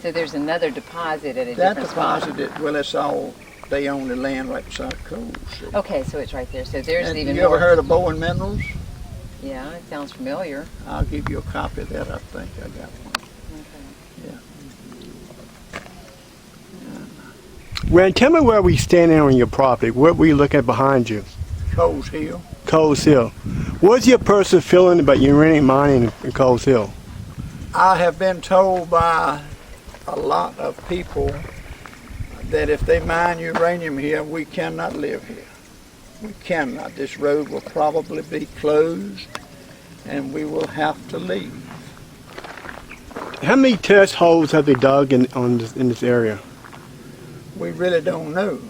So there's another deposit at a That different spot. deposit, well, it's all, they own the land right beside coal. So. Okay, so it's right there. So there's And even you more. ever heard of Bowen Minerals? Yeah, it sounds familiar. I'll give you a copy of that, I think. I got one. Okay. Ran, tell me where we standing on your property. What were you looking at behind you? Coles Hill. Coles Hill. What's your personal feeling about uranium mining in Coles Hill? I have been told by a lot of people that if they mine uranium here, we cannot live here. We cannot. This road will probably be closed and we will have to leave. How many test holes have they dug in this area? We really don't know.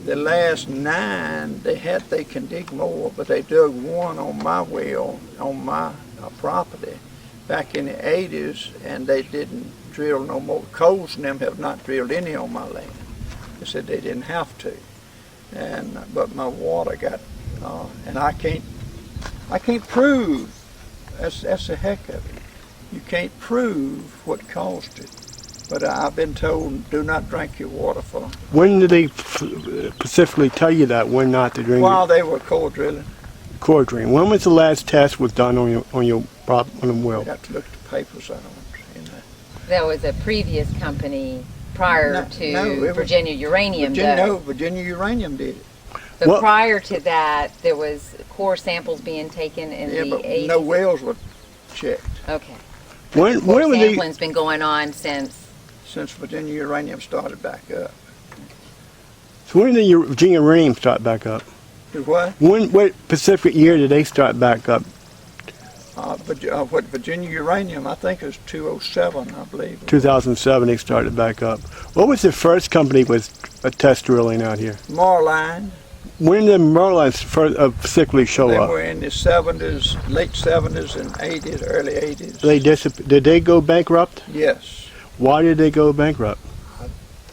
The last 9, they can dig more, but they dug one on my well, on my property back in the 80s, and they didn't drill no more. Coles and them have not drilled any on my land. They said they didn't have to. But my water got, and I can't prove, that's the heck of it. You can't prove what caused it. But I've been told, do not drink your water for. When did they specifically tell you that when not to drink? While they were core drilling. Core drilling. When was the last test was done on the well? You'd have to look at the papers. I don't know. That was a previous company prior to Virginia Uranium. Virginia Uranium did it. So prior to that, there was core samples being taken in the 80s. No wells were checked. Okay. When sampling's been going on since Virginia Uranium started back up. So when did the Virginia Uranium start back up? Do what? What specific year did they start back up? What Virginia Uranium, I think it was 2007, I believe. 2007 they started back up. What was the first company with a test drilling out here? Marline. When did Marline first specifically show up? They were in the 70s, late 70s and 80s, early 80s. Did they go bankrupt? Yes. Why did they go bankrupt?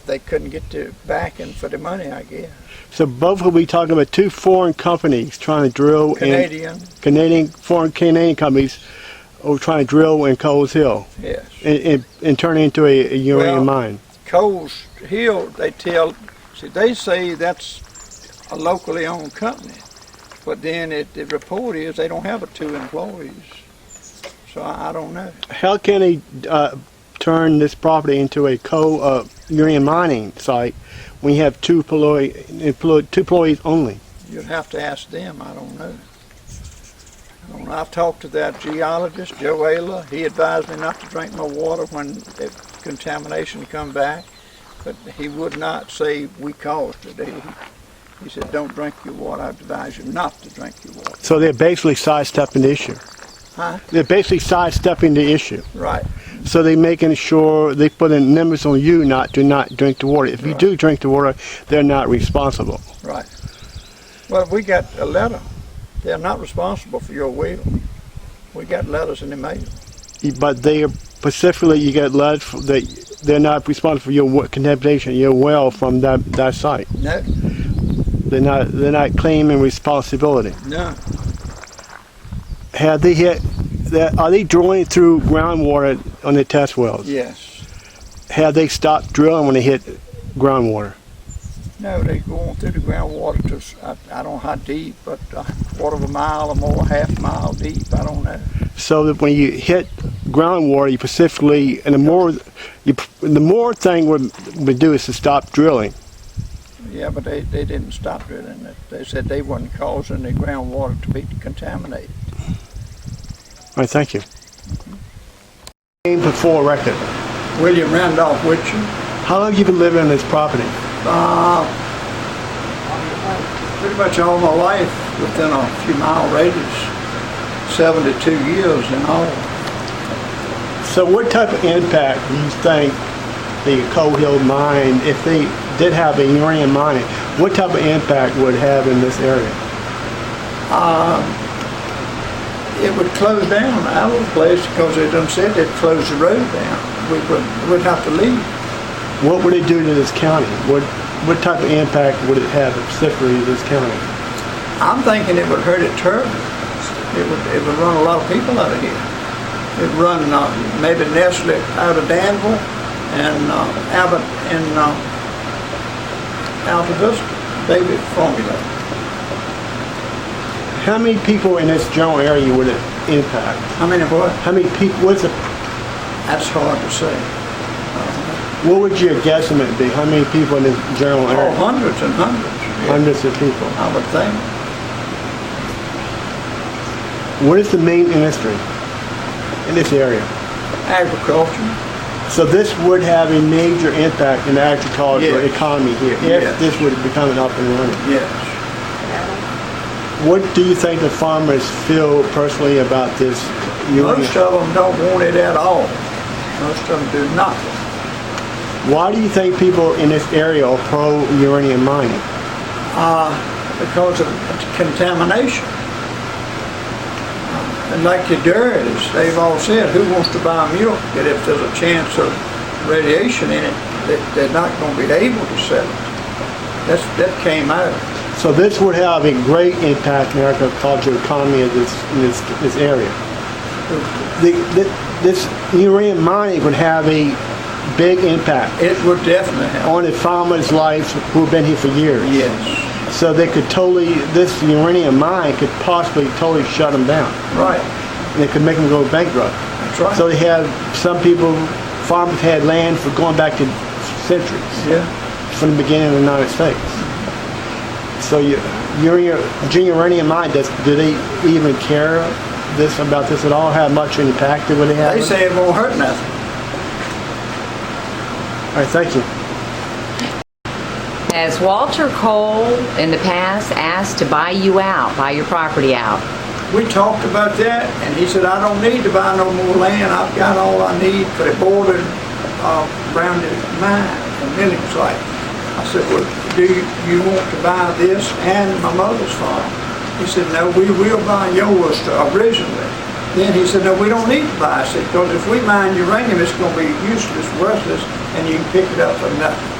They couldn't get the backing for the money, I guess. So both will be talking about 2 foreign companies trying to drill foreign Canadian companies are trying to drill in Coles Hill. Yes. And turn it into a uranium mine. Coles Hill, they say that's a locally owned company, but then the report is they don't have 2 employees. So I don't know. How can they turn this property into a uranium mining site when you have 2 employees only? You'd have to ask them. I don't know. I've talked to that geologist, Joe Ayler. He advised me not to drink my water when the contamination come back, but he would not say we caused it. He said, don't drink your water. I advise you not to drink your water. So they're basically sidestepping the issue. Huh? They're basically sidestepping the issue. Right. So they're making sure they put in numbers on you not drink the water. If you do drink the water, they're not responsible. Right. Well, we got a letter. They're not responsible for your well. We got letters in the mail. But they are specifically, you get letters that they're not responsible for your contamination, your well from that site. No. They're not claiming responsibility. No. Have they hit? Are they drilling through groundwater on the test wells? Yes. Have they stopped drilling when they hit groundwater? No, they're going through the groundwater to, I don't know how deep, but a quarter of a mile or more, half mile deep, I don't know. So that when you hit groundwater, you specifically, and the more thing would do is to stop drilling. Yeah, but they didn't stop drilling it. They said they weren't causing the groundwater to be contaminated. All right, thank you. Name before record. William Randolph Whitchin. How long have you been living on this property? Pretty much all my life, within a few mile radius. 72 years in all. So what type of impact do you think the Coles Hill mine, if they did have a uranium mine, what type of impact would it have in this area? It would close down our place because they done said they'd close the road down. We'd have to leave. What would it do to this county? What type of impact would it have specifically to this county? I'm thinking it would hurt it terribly. It would run a lot of people out of here. It run maybe Nestle out of Danville and Abbott in Alta Vista, baby formula. How many people in this general area would it impact? How many what? How many people, what's the, That's hard to say. what would your guesstimate be? How many people in this general Oh, area? hundreds and hundreds. Yeah, Hundreds of people. I would think. What is the main industry in this area? Agriculture. So this would have a major impact in the agricultural Yes. economy here, if Yes. this would become up and running. Yes. What do you think the farmers feel personally about this uranium? Most of them don't want it at all. Most of them do not. Why do you think people in this area are pro-uranium mining? Because of contamination. And like your dairies, they've all said, who wants to buy milk that if there's a chance of radiation in it, that they're not going to be able to sell it. That came out. So this would have a great impact in the agricultural economy of this area. This uranium mining would have a big impact It would definitely help. on the farmers' lives who've been here for years. Yes. So they could totally, this uranium mine could possibly totally shut them down. Right. And it could make them go bankrupt. That's right. So they have, some people, farmers had land for going back to centuries, Yeah. from the beginning of the United States. So uranium mine, do they even care about this at all? How much impact would they have? They say it won't hurt nothing. All right, thank you. Has Walter Cole in the past asked to buy you out, buy your property out? We talked about that, and he said, I don't need to buy no more land. I've got all I need for the border around the mine and milling site. I said, well, do you want to buy this and my mother's farm? He said, no, we will buy yours originally. Then he said, no, we don't need to buy. I said, because if we mine uranium, it's going to be useless, worthless, and you can pick it up for nothing.